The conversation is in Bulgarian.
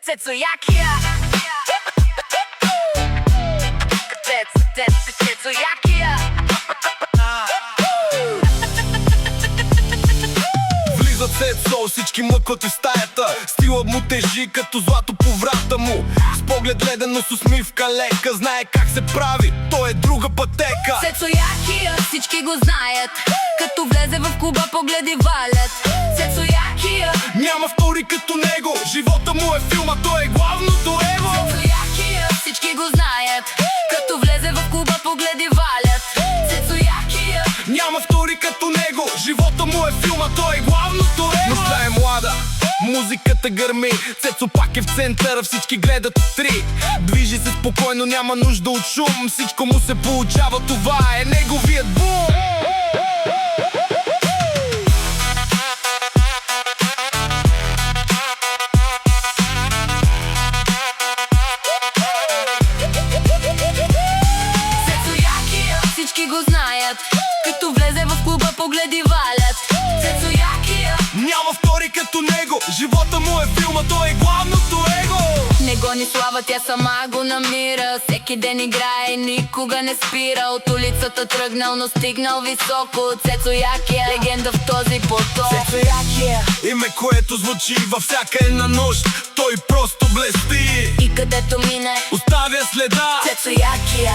Цецо Якия. Цецо Якия. Влиза Цецо, всички мъкват в стаята. Стила му тежи като злато по врата му. С поглед леден, но с усмивка лека. Знае как се прави, той е друга пътека. Цецо Якия, всички го знаят. Като влезе в клуба, погледи валят. Цецо Якия. Няма втори като него. Живота му е филма, той е главното его. Цецо Якия, всички го знаят. Като влезе в клуба, погледи валят. Цецо Якия. Няма втори като него. Живота му е филма, той е главното его. Нощта е млада, музиката гърми. Цецо пак е в центъра, всички гледат три. Движи се спокойно, няма нужда от шум. Всичко му се получава, това е неговият бум. Всички го знаят. Като влезе в клуба, погледи валят. Цецо Якия. Няма втори като него. Живота му е филма, той е главното его. Не гони слава, тя сама го намира. Всеки ден играе, никога не спира. От улицата тръгнал, но стигнал високо. Цецо Якия, легенда в този поток. Цецо Якия, име, което звучи във всяка една нощ. Той просто блести и където мине оставя следа. Цецо Якия.